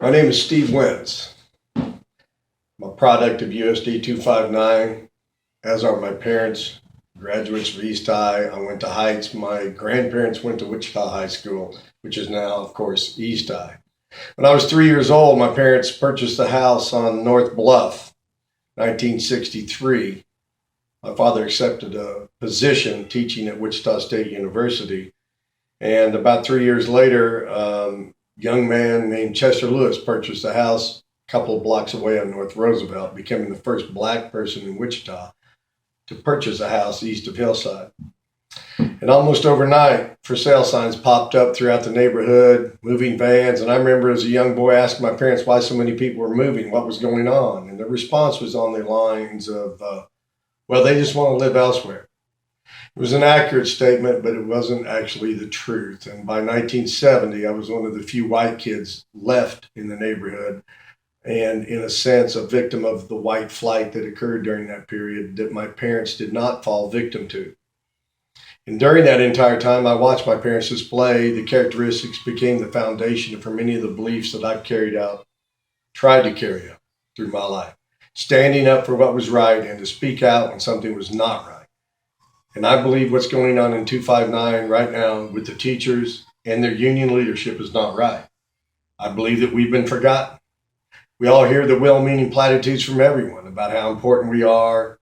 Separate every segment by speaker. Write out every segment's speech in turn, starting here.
Speaker 1: My name is Steve Wentz. I'm a product of USD 259, as are my parents, graduates of East High. I went to Heights. My grandparents went to Wichita High School, which is now, of course, East High. When I was 3 years old, my parents purchased a house on North Bluff, 1963. My father accepted a position teaching at Wichita State University. And about 3 years later, young man named Chester Lewis purchased a house a couple of blocks away on North Roosevelt, becoming the first black person in Wichita to purchase a house east of Hillside. And almost overnight, for sale signs popped up throughout the neighborhood, moving vans. And I remember as a young boy asking my parents why so many people were moving, what was going on. And the response was on the lines of, well, they just want to live elsewhere. It was an accurate statement, but it wasn't actually the truth. And by 1970, I was one of the few white kids left in the neighborhood, and in a sense, a victim of the white flight that occurred during that period that my parents did not fall victim to. And during that entire time, I watched my parents display the characteristics became the foundation for many of the beliefs that I've tried to carry out through my life. Standing up for what was right and to speak out when something was not right. And I believe what's going on in 259 right now with the teachers and their union leadership is not right. I believe that we've been forgotten. We all hear the well-meaning platitudes from everyone about how important we are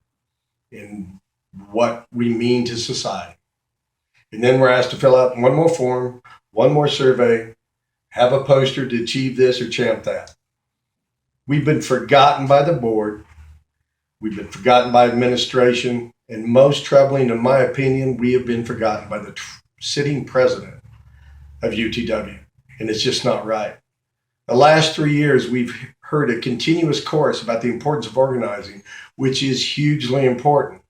Speaker 1: and what we mean to society. And then we're asked to fill out one more form, one more survey, have a poster to achieve this or champ that. We've been forgotten by the board. We've been forgotten by administration. And most troubling, in my opinion, we have been forgotten by the sitting president of UTW. And it's just not right. The last 3 years, we've heard a continuous chorus about the importance of organizing, which is hugely important.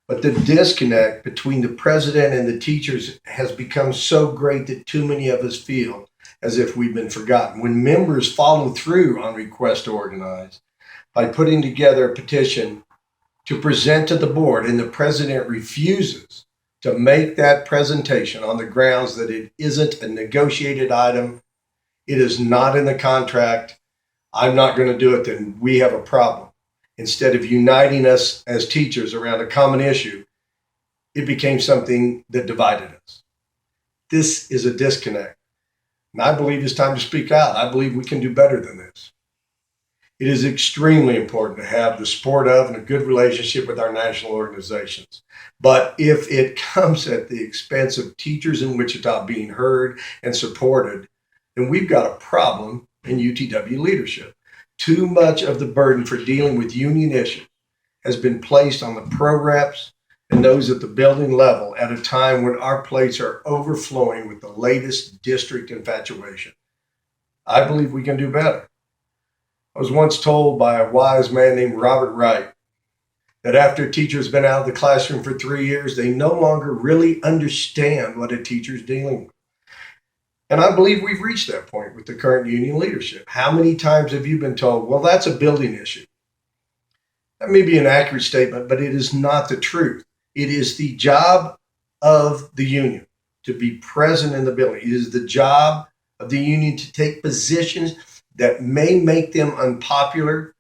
Speaker 1: But the disconnect between the president and the teachers has become so great that too many of us feel as if we've been forgotten. When members follow through on requests to organize by putting together a petition to present to the board, and the president refuses to make that presentation on the grounds that it isn't a negotiated item, it is not in the contract, I'm not going to do it, then we have a problem. Instead of uniting us as teachers around a common issue, it became something that divided us. This is a disconnect. And I believe it's time to speak out. I believe we can do better than this. It is extremely important to have the support of and a good relationship with our national organizations. But if it comes at the expense of teachers in Wichita being heard and supported, then we've got a problem in UTW leadership. Too much of the burden for dealing with union issues has been placed on the pro reps and those at the building level at a time when our plates are overflowing with the latest district infatuation. I believe we can do better. I was once told by a wise man named Robert Wright that after a teacher's been out of the classroom for 3 years, they no longer really understand what a teacher's dealing with. And I believe we've reached that point with the current union leadership. How many times have you been told, well, that's a building issue? That may be an accurate statement, but it is not the truth. It is the job of the union to be present in the building. It is the job of the union to take positions that may make them unpopular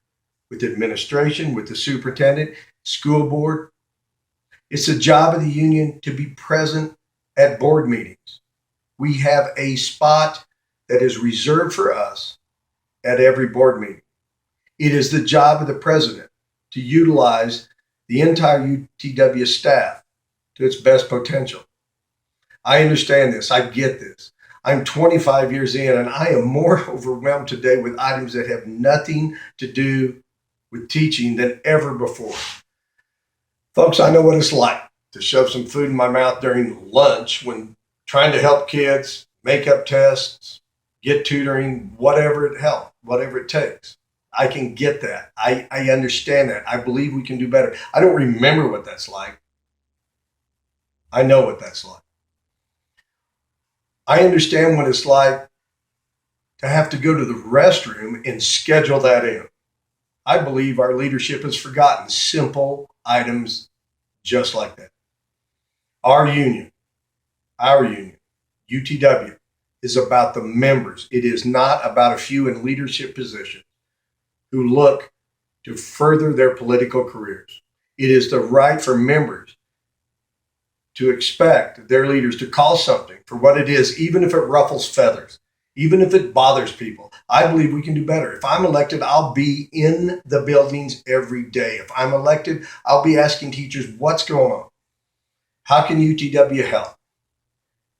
Speaker 1: with administration, with the superintendent, school board. It's the job of the union to be present at board meetings. We have a spot that is reserved for us at every board meeting. It is the job of the president to utilize the entire UTW staff to its best potential. I understand this. I get this. I'm 25 years in, and I am more overwhelmed today with items that have nothing to do with teaching than ever before. Folks, I know what it's like to shove some food in my mouth during lunch when trying to help kids, make up tests, get tutoring, whatever it takes. I can get that. I understand that. I believe we can do better. I don't remember what that's like. I know what that's like. I understand what it's like to have to go to the restroom and schedule that in. I believe our leadership has forgotten simple items just like that. Our union, UTW, is about the members. It is not about a few in leadership positions who look to further their political careers. It is the right for members to expect their leaders to call something for what it is, even if it ruffles feathers, even if it bothers people. I believe we can do better. If I'm elected, I'll be in the buildings every day. If I'm elected, I'll be asking teachers, what's going on? How can UTW help?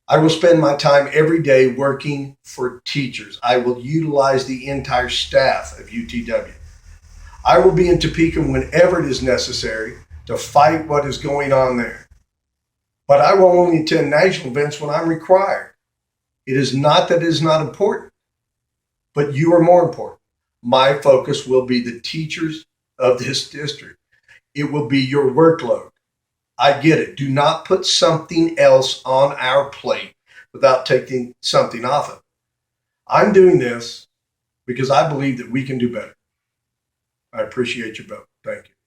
Speaker 1: I will spend my time every day working for teachers. I will utilize the entire staff of UTW. I will be in Topeka whenever it is necessary to fight what is going on there. But I will only attend national events when I'm required. It is not that it is not important, but you are more important. My focus will be the teachers of this district. It will be your workload. I get it. Do not put something else on our plate without taking something off of it. I'm doing this because I believe that we can do better. I appreciate your vote. Thank you.